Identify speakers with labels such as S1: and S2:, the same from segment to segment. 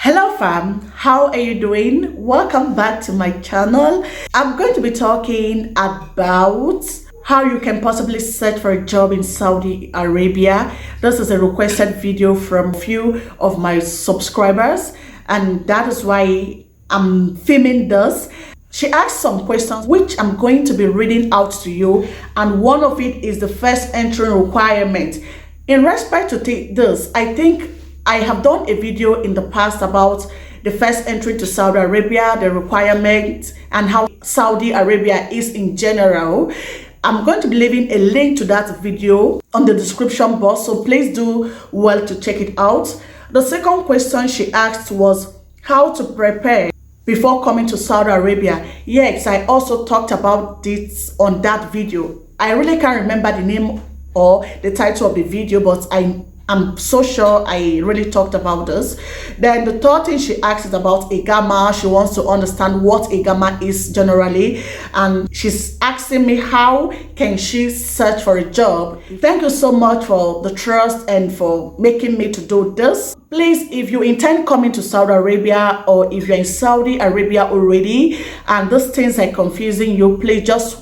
S1: Hello fam, how are you doing? Welcome back to my channel. I'm going to be talking about how you can possibly search for a job in Saudi Arabia. This is a requested video from a few of my subscribers, and that is why I'm filming this. She asked some questions which I'm going to be reading out to you, and one of it is the first entry requirement. In respect to this, I think I have done a video in the past about the first entry to Saudi Arabia, the requirements, and how Saudi Arabia is in general. I'm going to be leaving a link to that video on the description box, so please do well to check it out. The second question she asked was how to prepare before coming to Saudi Arabia. Yes, I also talked about this on that video. I really can't remember the name or the title of the video, but I'm so sure I really talked about this. Then the third thing she asked is about Iqama. She wants to understand what Iqama is generally, and she's asking me how can she search for a job. Thank you so much for the trust and for making me to do this. Please, if you intend coming to Saudi Arabia, or if you're in Saudi Arabia already and these things are confusing you, please just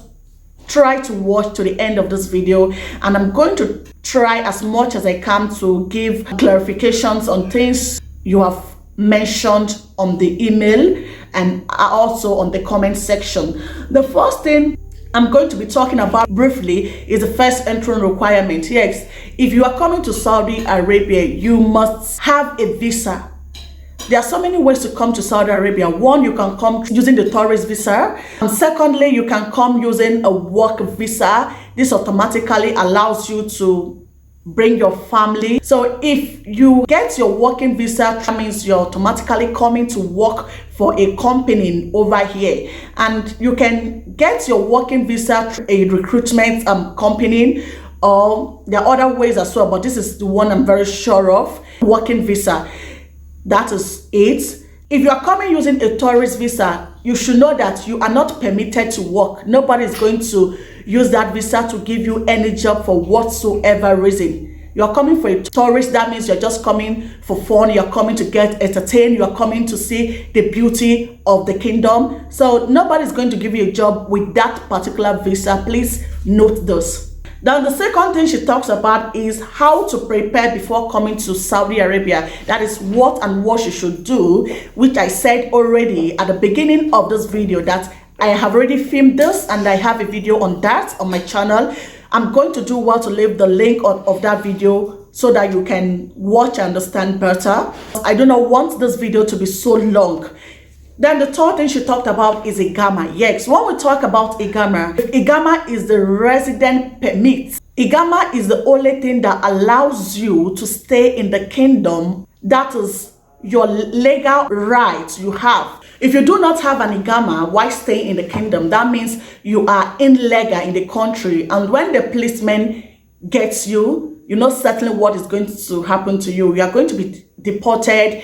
S1: try to watch to the end of this video, and I'm going to try as much as I can to give clarifications on things you have mentioned on the email and also on the comment section. The first thing I'm going to be talking about briefly is the first entry requirement. Yes, if you are coming to Saudi Arabia, you must have a visa. There are so many ways to come to Saudi Arabia. One, you can come using the tourist visa. And secondly, you can come using a work visa. This automatically allows you to bring your family. So if you get your working visa, that means you're automatically coming to work for a company over here. And you can get your working visa through a recruitment company, or there are other ways as well, but this is the one I'm very sure of, working visa. That is it. If you are coming using a tourist visa, you should know that you are not permitted to work. Nobody is going to use that visa to give you any job for whatsoever reason. You are coming for a tourist, that means you're just coming for fun, you're coming to get entertained, you're coming to see the beauty of the kingdom. So nobody is going to give you a job with that particular visa. Please note this. Then the second thing she talks about is how to prepare before coming to Saudi Arabia. That is what you should do, which I said already at the beginning of this video that I have already filmed this and I have a video on that on my channel. I'm going to do well to leave the link of that video so that you can watch and understand better. I do not want this video to be so long. Then the third thing she talked about is Iqama. Yes, when we talk about Iqama is the resident permit. Iqama is the only thing that allows you to stay in the kingdom. That is your legal right you have. If you do not have an Iqama while staying in the kingdom, that means you are illegal in the country. And when the policeman gets you, you're not certain what is going to happen to you. You are going to be deported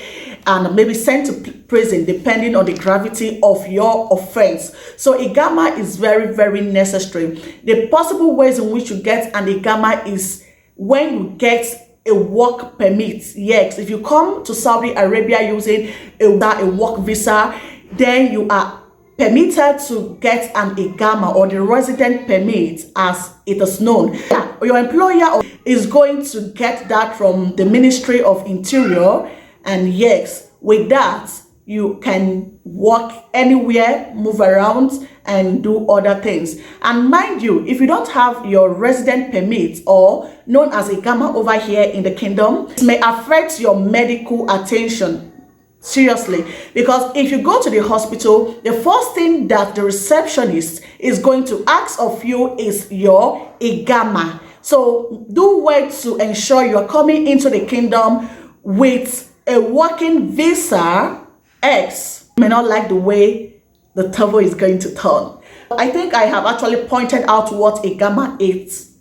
S1: and maybe sent to prison depending on the gravity of your offense. So Iqama is very, very necessary. The possible ways in which you get an Iqama is when you get a work permit. Yes, if you come to Saudi Arabia using a work visa, then you are permitted to get an Iqama, or the resident permit as it is known. Your employer is going to get that from the Ministry of Interior, and yes, with that you can work anywhere, move around and do other things. And mind you, if you don't have your resident permit, or known as Iqama over here in the kingdom, it may affect your medical attention. Seriously, because if you go to the hospital, the first thing that the receptionist is going to ask of you is your Iqama. So do well to ensure you're coming into the kingdom with a working visa. X may not like the way the table is going to turn. I think I have actually pointed out what Iqama is.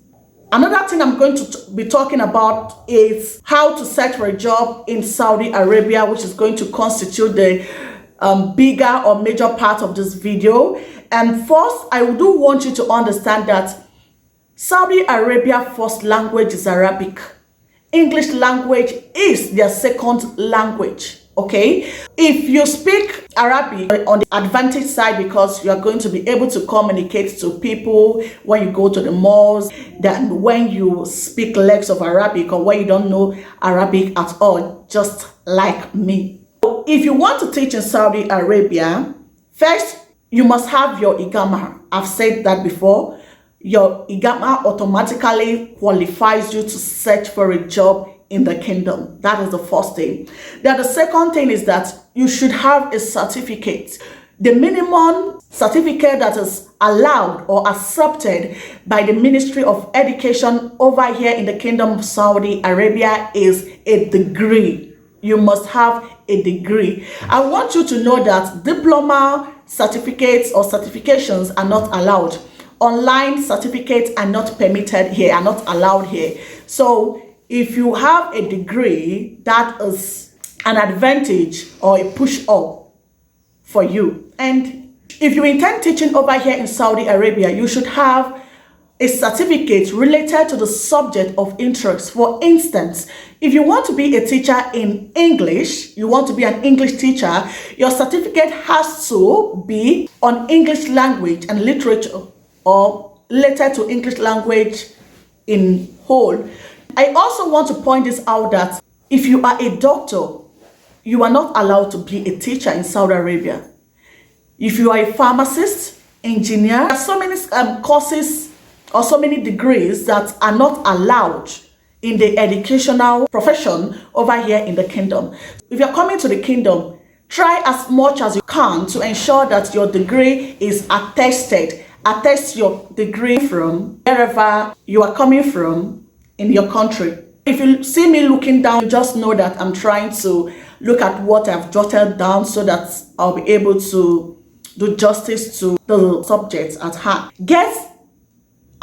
S1: Another thing I'm going to be talking about is how to search for a job in Saudi Arabia, which is going to constitute the bigger or major part of this video. And first, I do want you to understand that Saudi Arabia first language is Arabic. English language is their second language. Okay, if you speak Arabic on the advantage side, because you are going to be able to communicate to people when you go to the malls, than when you speak less of Arabic or when you don't know Arabic at all, just like me. If you want to teach in Saudi Arabia, first you must have your Iqama. I've said that before. Your Iqama automatically qualifies you to search for a job in the kingdom. That is the first thing. Then the second thing is that you should have a certificate. The minimum certificate that is allowed or accepted by the Ministry of Education over here in the Kingdom of Saudi Arabia is a degree. You must have a degree. I want you to know that diploma certificates or certifications are not allowed. Online certificates are not permitted here, are not allowed here. So if you have a degree, that is an advantage or a push up for you. And if you intend teaching over here in Saudi Arabia, you should have a certificate related to the subject of interest. For instance, if you want to be a teacher in English, you want to be an English teacher, your certificate has to be on English language and literature or related to English language in whole. I also want to point this out that if you are a doctor, you are not allowed to be a teacher in Saudi Arabia. If you are a pharmacist, engineer, there are so many courses or so many degrees that are not allowed in the educational profession over here in the kingdom. If you're coming to the kingdom, try as much as you can to ensure that your degree is attested. Attest your degree from wherever you are coming from in your country. If you see me looking down, just know that I'm trying to look at what I've jotted down so that I'll be able to do justice to the subjects at hand. Get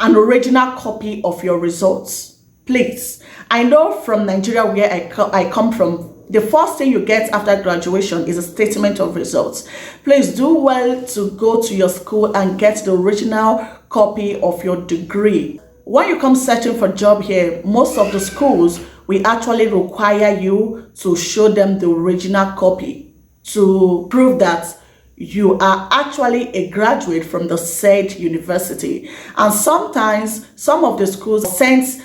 S1: an original copy of your results, please. I know from Nigeria, where I come from, the first thing you get after graduation is a statement of results. Please do well to go to your school and get the original copy of your degree. When you come searching for a job here, most of the schools will actually require you to show them the original copy to prove that you are actually a graduate from the said university. And sometimes some of the schools send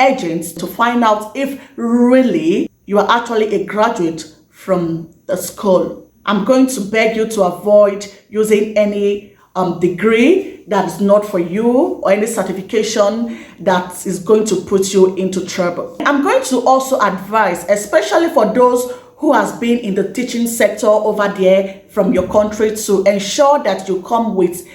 S1: agents to find out if really you are actually a graduate from the school. I'm going to beg you to avoid using any degree that is not for you or any certification that is going to put you into trouble. I'm going to also advise, especially for those who has been in the teaching sector over there from your country, to ensure that you come with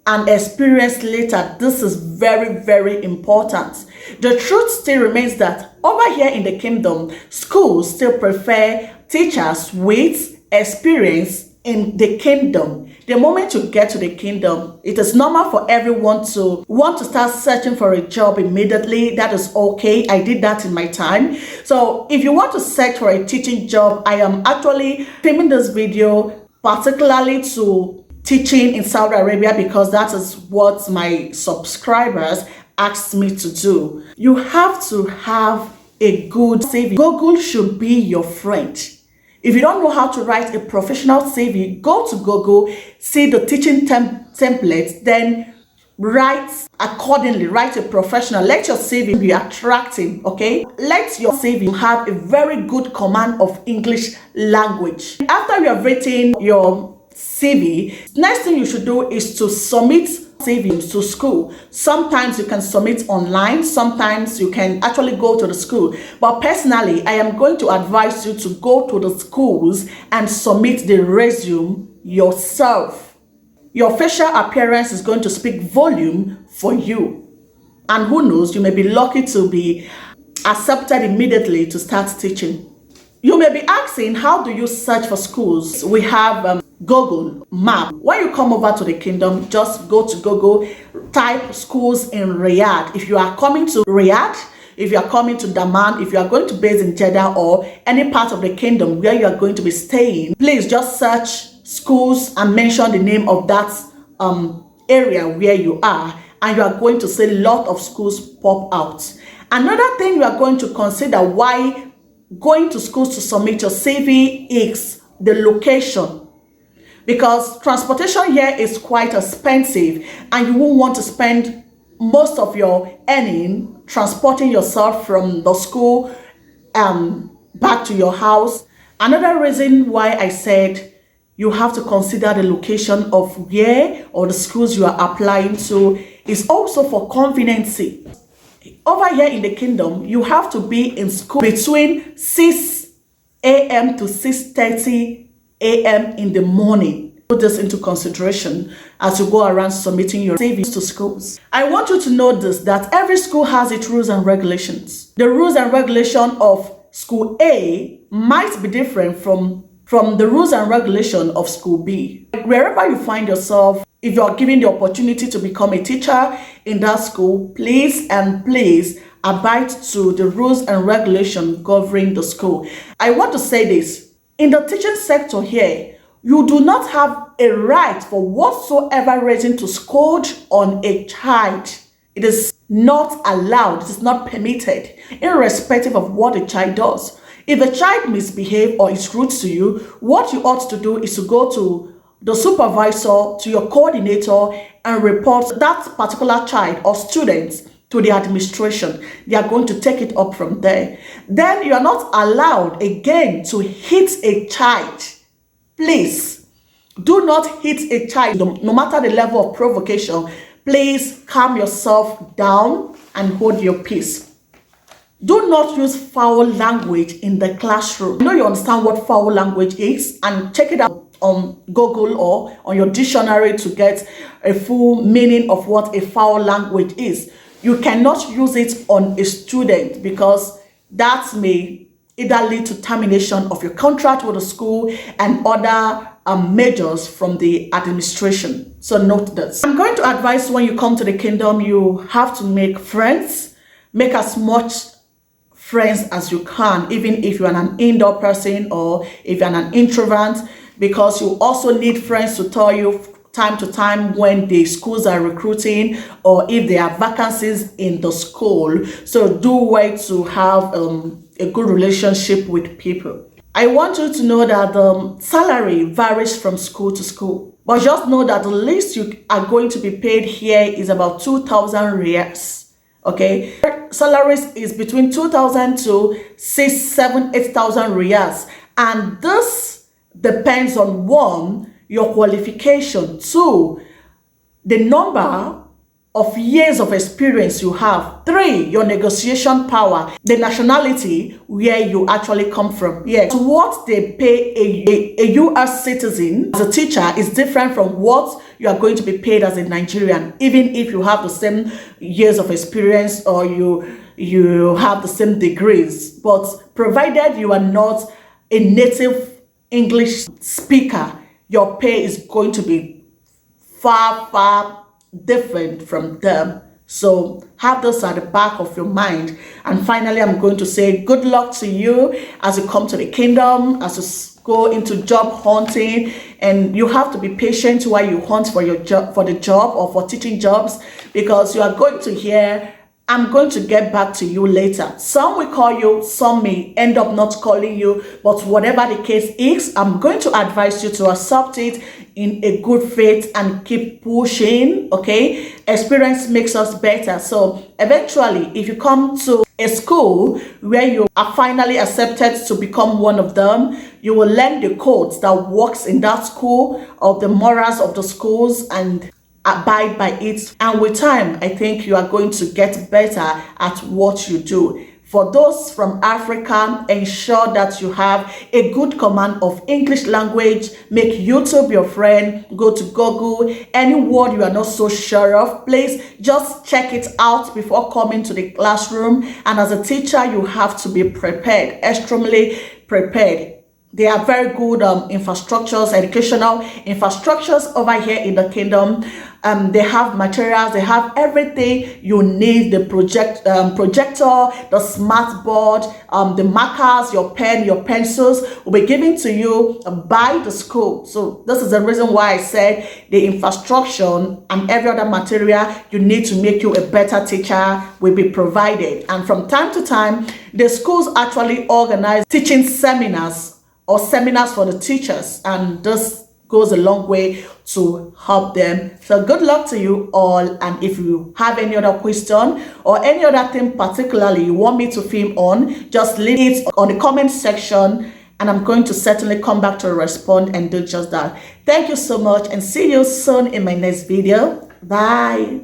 S1: an experience later. This is very, very important. The truth still remains that over here in the kingdom, schools still prefer teachers with experience in the kingdom. The moment you get to the kingdom, it is normal for everyone to want to start searching for a job immediately. That is okay. I did that in my time. So if you want to search for a teaching job, I am actually filming this video particularly to teaching in Saudi Arabia, because that is what my subscribers asked me to do. You have to have a good CV. Google should be your friend. If you don't know how to write a professional CV, go to Google, see the teaching templates, then write accordingly, write a professional. Let your CV be attractive, okay? Let your CV have a very good command of English language. After you have written your CV, next thing you should do is to submit CVs to school. Sometimes you can submit online, sometimes you can actually go to the school. But personally, I am going to advise you to go to the schools and submit the resume yourself. Your facial appearance is going to speak volume for you. And who knows, you may be lucky to be accepted immediately to start teaching. You may be asking, how do you search for schools? We have Google Map. When you come over to the kingdom, just go to Google, type schools in Riyadh. If you are coming to Riyadh, if you are coming to Daman, if you are going to base in Jeddah or any part of the kingdom where you are going to be staying, please just search schools and mention the name of that area where you are, and you are going to see a lot of schools pop out. Another thing you are going to consider why going to schools to submit your CV is the location, because transportation here is quite expensive and you won't want to spend most of your earning transporting yourself from the school back to your house. Another reason why I said you have to consider the location of where or the schools you are applying to is also for conveniency. Over here in the kingdom, you have to be in school between 6 a.m. to 6:30 a.m. in the morning. Put this into consideration as you go around submitting your CVs to schools. I want you to know this, that every school has its rules and regulations. The rules and regulation of school A might be different from the rules and regulation of school B. Wherever you find yourself, if you are given the opportunity to become a teacher in that school, please abide to the rules and regulations governing the school. I want to say this, in the teaching sector here, you do not have a right for whatsoever reason to scold on a child. It is not allowed, it is not permitted, irrespective of what the child does. If a child misbehaves or is rude to you, what you ought to do is to go to the supervisor, to your coordinator, and report that particular child or student to the administration. They are going to take it up from there. Then you are not allowed again to hit a child. Please, do not hit a child, no matter the level of provocation. Please calm yourself down and hold your peace. Do not use foul language in the classroom. I know you understand what foul language is, and check it out on Google or on your dictionary to get a full meaning of what a foul language is. You cannot use it on a student, because that may either lead to termination of your contract with the school and other measures from the administration. So note this. I'm going to advise, when you come to the kingdom, you have to make friends. Make as much friends as you can, even if you're an indoor person or if you're an introvert, because you also need friends to tell you time to time when the schools are recruiting or if there are vacancies in the school. So do well to have a good relationship with people. I want you to know that the salary varies from school to school, but just know that the least you are going to be paid here is about 2,000 riyals. Okay, salaries is between 2,000 to 6, 7, 8,000 riyals, and this depends on 1, your qualification, 2, the number of years of experience you have, 3, your negotiation power, the nationality where you actually come from. Yes, what they pay a US citizen as a teacher is different from what you are going to be paid as a Nigerian, even if you have the same years of experience or you have the same degrees. But provided you are not a native English speaker, your pay is going to be far different from them. So have this at the back of your mind. And finally, I'm going to say good luck to you as you come to the kingdom, as you go into job hunting, and you have to be patient while you hunt for your job, for the job or for teaching jobs, because you are going to hear, I'm going to get back to you later. Some will call you, some may end up not calling you, but whatever the case is, I'm going to advise you to accept it in a good faith and keep pushing. Okay, experience makes us better. So eventually, if you come to a school where you are finally accepted to become one of them, you will learn the codes that works in that school, of the morals of the schools, and abide by it. And with time, I think you are going to get better at what you do. For those from Africa, ensure that you have a good command of English language. Make YouTube your friend. Go to Google. Any word you are not so sure of, please just check it out before coming to the classroom. And as a teacher, you have to be prepared, extremely prepared. They are very good infrastructures, educational infrastructures over here in the kingdom. They have materials, they have everything you need, the projector, the smart board, the markers, your pen, your pencils will be given to you by the school. So this is the reason why I said the infrastructure and every other material you need to make you a better teacher will be provided. And from time to time, the schools actually organize teaching seminars or seminars for the teachers, and this goes a long way to help them. So good luck to you all, and if you have any other question or any other thing particularly you want me to film on, just leave it on the comment section and I'm going to certainly come back to respond and do just that. Thank you so much and see you soon in my next video. Bye.